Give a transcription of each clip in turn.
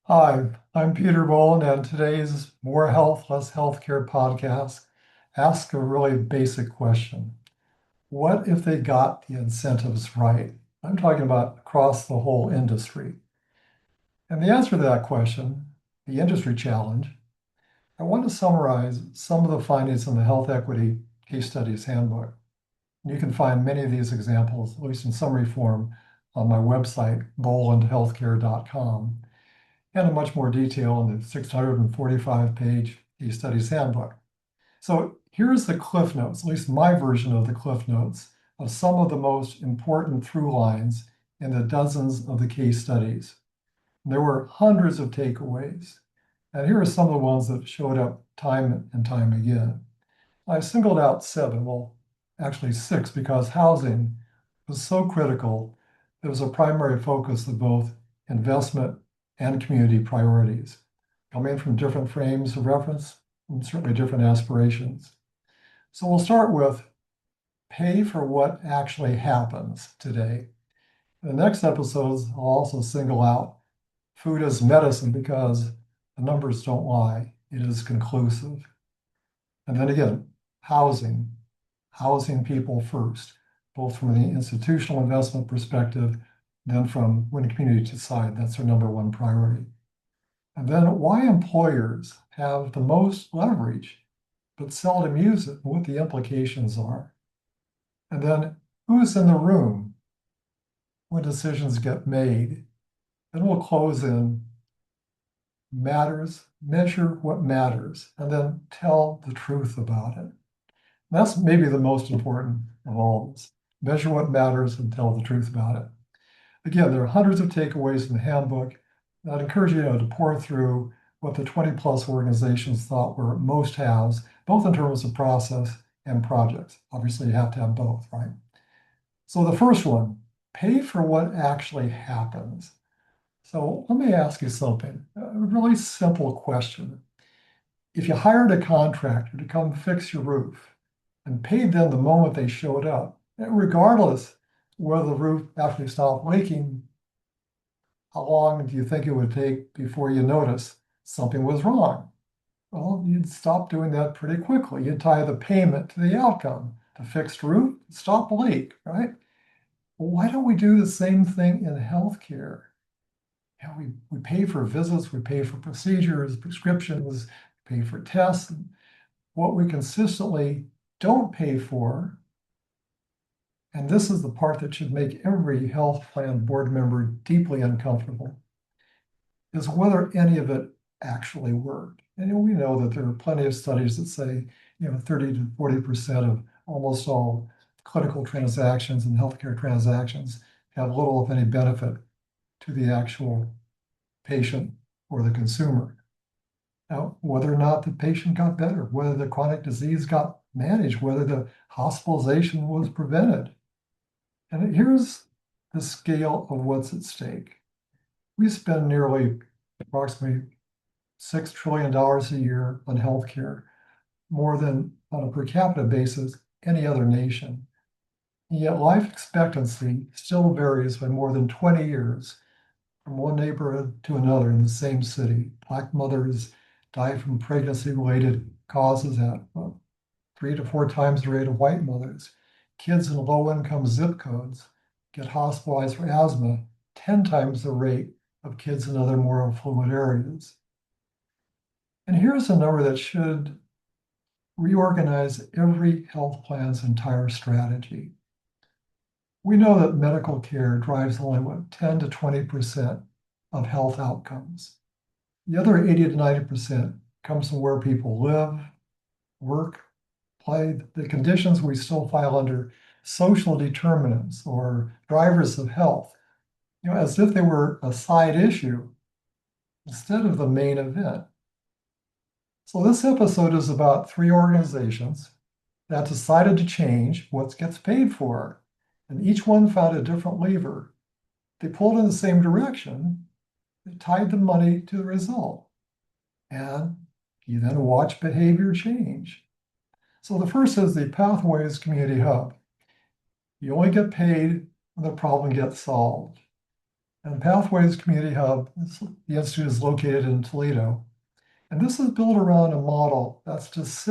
Hi, I'm Peter Bowen, and today's More Health, Less Healthcare podcast asks a really basic question. What if they got the incentives right? I'm talking about across the whole industry. And the answer to that question, the industry challenge, I want to summarize some of the findings in the Health Equity Case Studies Handbook. And you can find many of these examples, at least in summary form, on my website, bolandhealthcare.com, and in much more detail in the 645-page Case Studies Handbook. So here's the Cliff Notes, at least my version of the Cliff Notes, of some of the most important through lines in the dozens of the case studies. And there were hundreds of takeaways. And here are some of the ones that showed up time and time again. I singled out seven, well, actually six, because housing was so critical. It was a primary focus of both investment and community priorities, coming from different frames of reference and certainly different aspirations. So we'll start with pay for what actually happens today. In the next episodes, I'll also single out food as medicine because the numbers don't lie. It is conclusive. And then again, housing, housing people first, both from the institutional investment perspective, then from when the community decide that's their number one priority. And then why employers have the most leverage, but seldom use it, and what the implications are. And then who's in the room when decisions get made. Then we'll close in matters, measure what matters, and then tell the truth about it. That's maybe the most important of all of this. Measure what matters and tell the truth about it. Again, there are hundreds of takeaways in the handbook. I'd encourage you to pour through what the 20 plus organizations thought were most haves, both in terms of process and projects. Obviously, you have to have both, right? So the first one, pay for what actually happens. So let me ask you something, a really simple question. If you hired a contractor to come fix your roof and paid them the moment they showed up, regardless whether the roof actually stopped leaking, how long do you think it would take before you notice something was wrong? Well, you'd stop doing that pretty quickly. You'd tie the payment to the outcome. The fixed roof, stop a leak, right? Well, why don't we do the same thing in healthcare? We pay for visits, we pay for procedures, prescriptions, pay for tests. What we consistently don't pay for, and this is the part that should make every health plan board member deeply uncomfortable, is whether any of it actually worked. And we know that there are plenty of studies that say, 30 to 40% of almost all clinical transactions and healthcare transactions have little, if any, benefit to the actual patient or the consumer. Now, whether or not the patient got better, whether the chronic disease got managed, whether the hospitalization was prevented. And here's the scale of what's at stake. We spend nearly approximately $6 trillion a year on healthcare, more than on a per capita basis any other nation. And yet life expectancy still varies by more than 20 years from one neighborhood to another in the same city. Black mothers die from pregnancy-related causes at 3 to 4 times the rate of white mothers. Kids in low-income zip codes get hospitalized for asthma 10 times the rate of kids in other more affluent areas. And here's a number that should reorganize every health plan's entire strategy. We know that medical care drives only 10 to 20% of health outcomes. The other 80 to 90% comes from where people live, work, play, the conditions we still file under social determinants or drivers of health, as if they were a side issue instead of the main event. So this episode is about three organizations that decided to change what gets paid for, and each one found a different lever. They pulled in the same direction, they tied the money to the result, and you then watch behavior change. So the first is the Pathways Community Hub. You only get paid when the problem gets solved. And Pathways Community Hub, the institute is located in Toledo. And this is built around a model that's just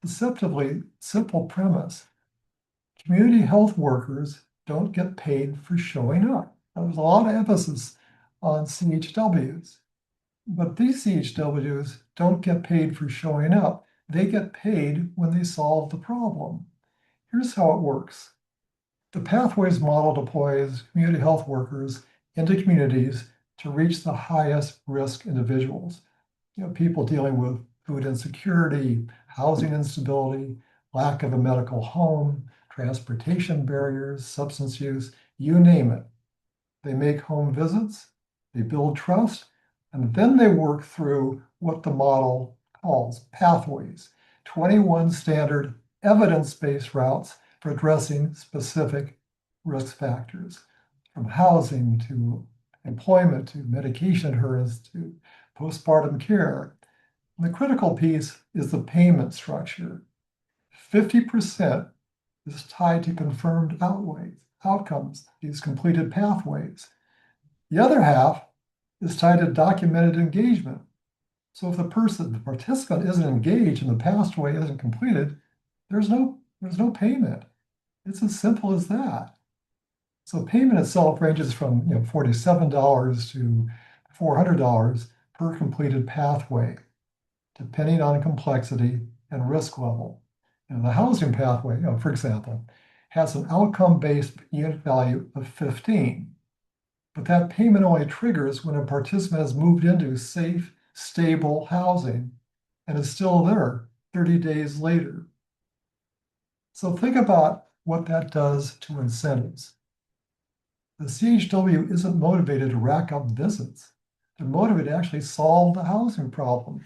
deceptively simple premise. Community health workers don't get paid for showing up. There's a lot of emphasis on CHWs, but these CHWs don't get paid for showing up. They get paid when they solve the problem. Here's how it works. The Pathways model deploys community health workers into communities to reach the highest risk individuals. People dealing with food insecurity, housing instability, lack of a medical home, transportation barriers, substance use, you name it. They make home visits, they build trust, and then they work through what the model calls pathways, 21 standard evidence-based routes for addressing specific risk factors, from housing to employment to medication adherence to postpartum care. And the critical piece is the payment structure. 50% is tied to confirmed outcomes, these completed pathways. The other half is tied to documented engagement. So if the participant isn't engaged and the pathway isn't completed, there's no payment. It's as simple as that. So payment itself ranges from $47 to $400 per completed pathway, depending on complexity and risk level. The housing pathway, for example, has an outcome-based unit value of 15, but that payment only triggers when a participant has moved into safe, stable housing and is still there 30 days later. So think about what that does to incentives. The CHW isn't motivated to rack up visits. They're motivated to actually solve the housing problem.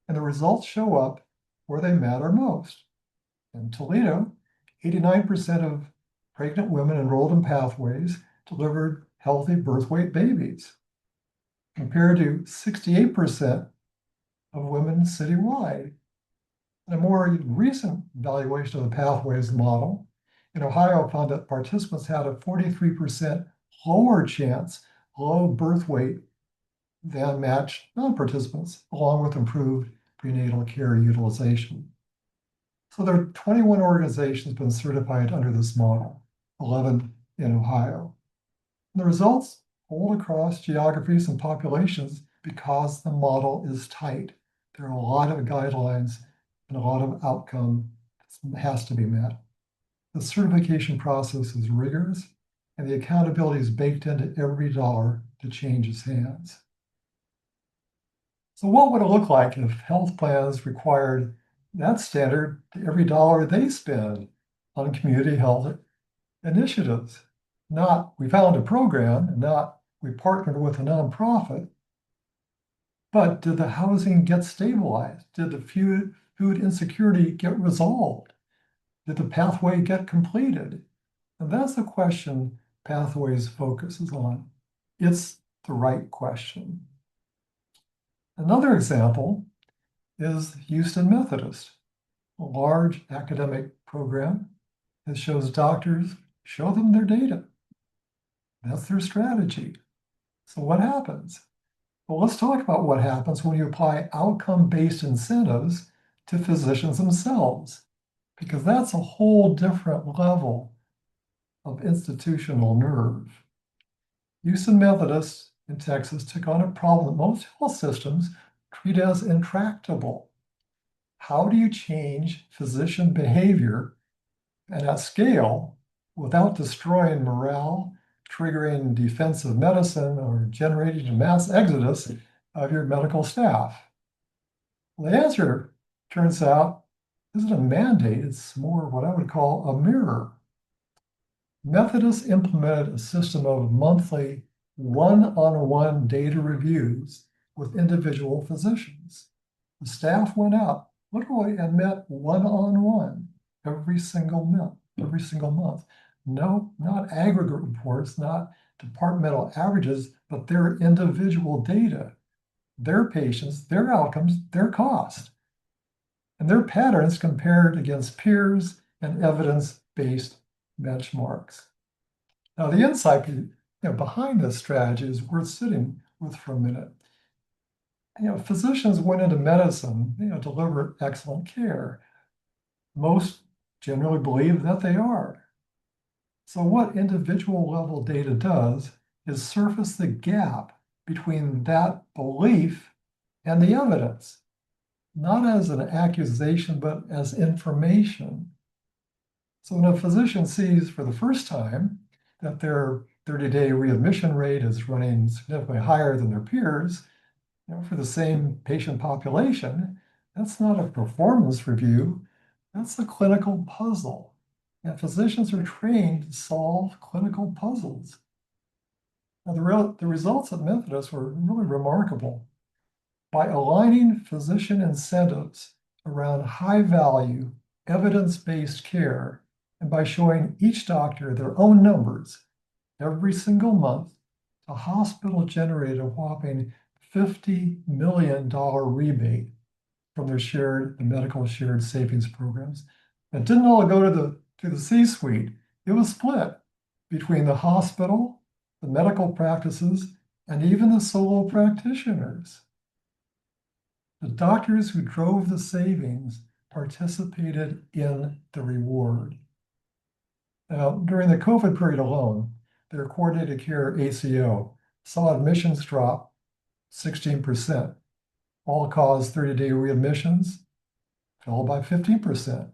And the results show up where they matter most. In Toledo, 89% of pregnant women enrolled in pathways delivered healthy birth weight babies, compared to 68% of women citywide. In a more recent evaluation of the pathways model in Ohio found that participants had a 43% lower chance low birth weight than matched non-participants, along with improved prenatal care utilization. So there are 21 organizations been certified under this model, 11 in Ohio. And the results hold across geographies and populations because the model is tight. There are a lot of guidelines and a lot of outcome that has to be met. The certification process is rigorous, and the accountability is baked into every dollar that changes hands. So what would it look like if health plans required that standard to every dollar they spend on community health initiatives? Not we found a program, and not we partnered with a nonprofit, but did the housing get stabilized? Did the food insecurity get resolved? Did the pathway get completed? And that's the question Pathways focuses on. It's the right question. Another example is Houston Methodist, a large academic program that shows doctors show them their data. That's their strategy. So what happens? Well, let's talk about what happens when you apply outcome-based incentives to physicians themselves, because that's a whole different level of institutional nerve. Houston Methodist in Texas took on a problem that most health systems treat as intractable. How do you change physician behavior and at scale without destroying morale, triggering defensive medicine, or generating a mass exodus of your medical staff? Well, the answer turns out isn't a mandate, it's more what I would call a mirror. Methodist implemented a system of monthly one-on-one data reviews with individual physicians. The staff went out literally and met one-on-one every single month. No, not aggregate reports, not departmental averages, but their individual data, their patients, their outcomes, their cost, and their patterns compared against peers and evidence-based benchmarks. Now, the insight behind this strategy is worth sitting with for a minute. Physicians went into medicine, to deliver excellent care. Most generally believe that they are. So what individual level data does is surface the gap between that belief and the evidence, not as an accusation, but as information. So when a physician sees for the first time that their 30-day readmission rate is running significantly higher than their peers, for the same patient population, that's not a performance review, that's a clinical puzzle. And physicians are trained to solve clinical puzzles. Now, the results at Methodist were really remarkable. By aligning physician incentives around high-value, evidence-based care, and by showing each doctor their own numbers every single month, the hospital generated a whopping $50 million rebate from the medical shared savings programs. It didn't all go to the C-suite. It was split between the hospital, the medical practices, and even the solo practitioners. The doctors who drove the savings participated in the reward. Now, during the COVID period alone, their coordinated care ACO saw admissions drop 16%. All-cause 30-day readmissions fell by 15%.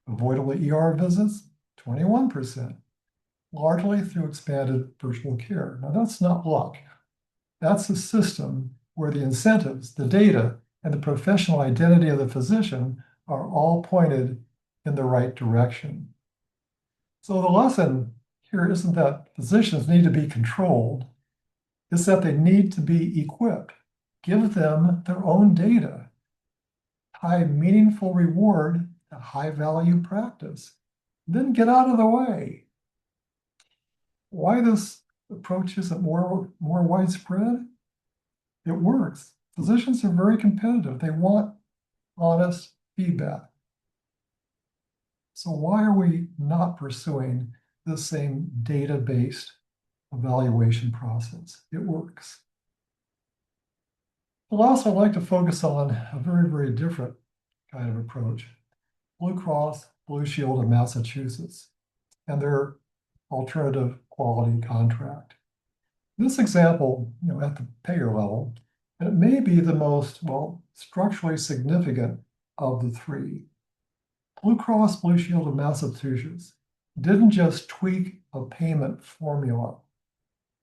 Avoidable ER visits, 21%, largely through expanded virtual care. Now, that's not luck. That's a system where the incentives, the data, and the professional identity of the physician are all pointed in the right direction. So the lesson here isn't that physicians need to be controlled, it's that they need to be equipped. Give them their own data. Tie meaningful reward to high-value practice. Then get out of the way. Why this approach isn't more widespread? It works. Physicians are very competitive. They want honest feedback. So why are we not pursuing the same data-based evaluation process? It works. Well, also, I'd like to focus on a very, very different kind of approach. Blue Cross Blue Shield of Massachusetts and their alternative quality contract. This example, at the payer level, it may be the most, structurally significant of the three. Blue Cross Blue Shield of Massachusetts didn't just tweak a payment formula.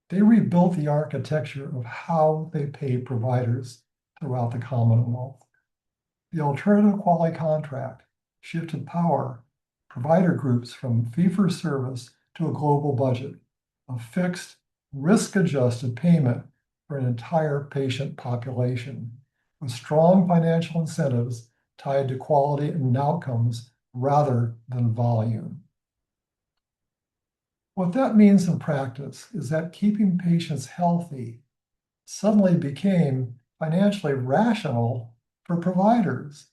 They rebuilt the architecture of how they pay providers throughout the Commonwealth. The alternative quality contract shifted power provider groups from fee-for-service to a global budget, a fixed, risk-adjusted payment for an entire patient population, with strong financial incentives tied to quality and outcomes rather than volume. What that means in practice is that keeping patients healthy suddenly became financially rational for providers.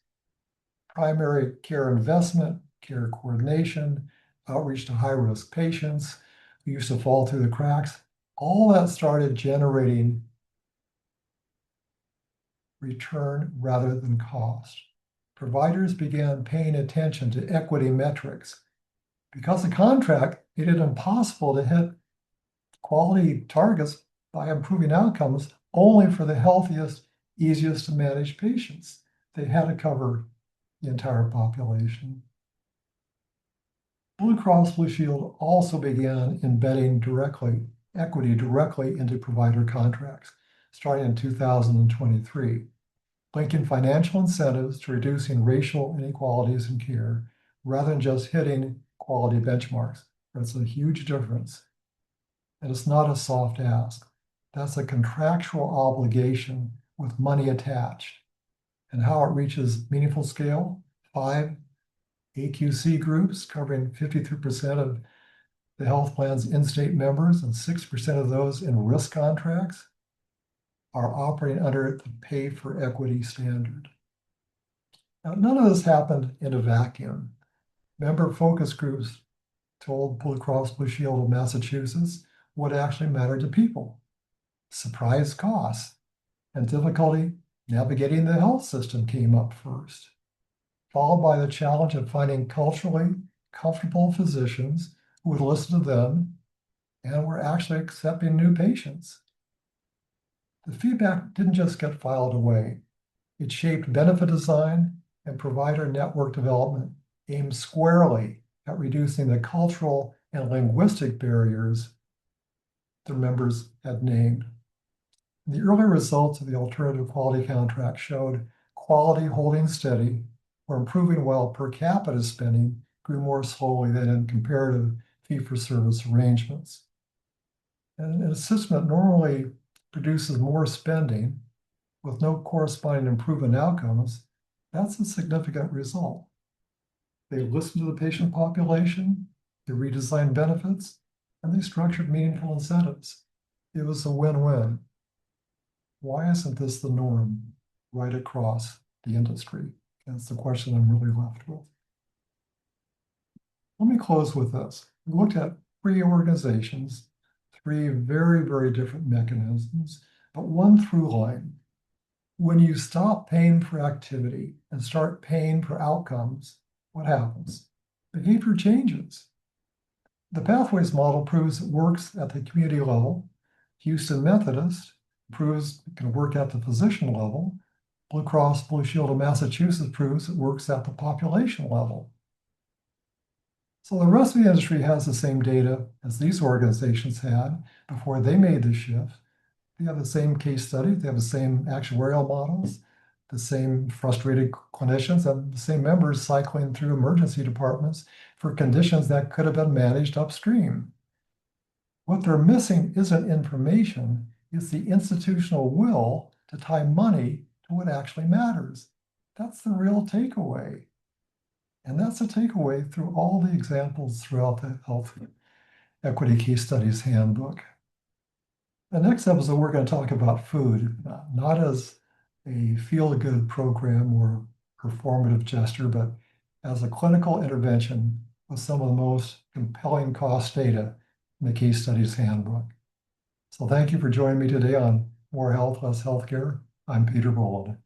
Primary care investment, care coordination, outreach to high-risk patients who used to fall through the cracks, all that started generating return rather than cost. Providers began paying attention to equity metrics. Because the contract made it impossible to hit quality targets by improving outcomes only for the healthiest, easiest to manage patients. They had to cover the entire population. Blue Cross Blue Shield also began embedding equity directly into provider contracts, starting in 2023, linking financial incentives to reducing racial inequalities in care rather than just hitting quality benchmarks. That's a huge difference. And it's not a soft ask. That's a contractual obligation with money attached. And how it reaches meaningful scale, 5 AQC groups covering 53% of the health plan's in-state members and 6% of those in risk contracts are operating under the pay for equity standard. Now, none of this happened in a vacuum. Member focus groups told Blue Cross Blue Shield of Massachusetts what actually mattered to people: surprise costs and difficulty navigating the health system came up first, followed by the challenge of finding culturally comfortable physicians who would listen to them and were actually accepting new patients. The feedback didn't just get filed away. It shaped benefit design and provider network development, aimed squarely at reducing the cultural and linguistic barriers the members had named. The early results of the alternative quality contract showed quality holding steady or improving while per capita spending grew more slowly than in comparative fee-for-service arrangements. And a system that normally produces more spending with no corresponding improvement outcomes, that's a significant result. They listened to the patient population, they redesigned benefits, and they structured meaningful incentives. It was a win-win. Why isn't this the norm right across the industry? That's the question I'm really left with. Let me close with this. We looked at three organizations, three very, very different mechanisms, but one through line. When you stop paying for activity and start paying for outcomes, what happens? Behavior changes. The Pathways model proves it works at the community level. Houston Methodist proves it can work at the physician level. Blue Cross Blue Shield of Massachusetts proves it works at the population level. So the rest of the industry has the same data as these organizations had before they made the shift. They have the same case studies, they have the same actuarial models, the same frustrated clinicians, and the same members cycling through emergency departments for conditions that could have been managed upstream. What they're missing isn't information, it's the institutional will to tie money to what actually matters. That's the real takeaway. And that's a takeaway through all the examples throughout the Health Equity Case Studies Handbook. The next episode, we're going to talk about food, not as a feel-good program or performative gesture, but as a clinical intervention with some of the most compelling cost data in the Case Studies Handbook. So thank you for joining me today on More Health, Less Healthcare. I'm Peter Boland.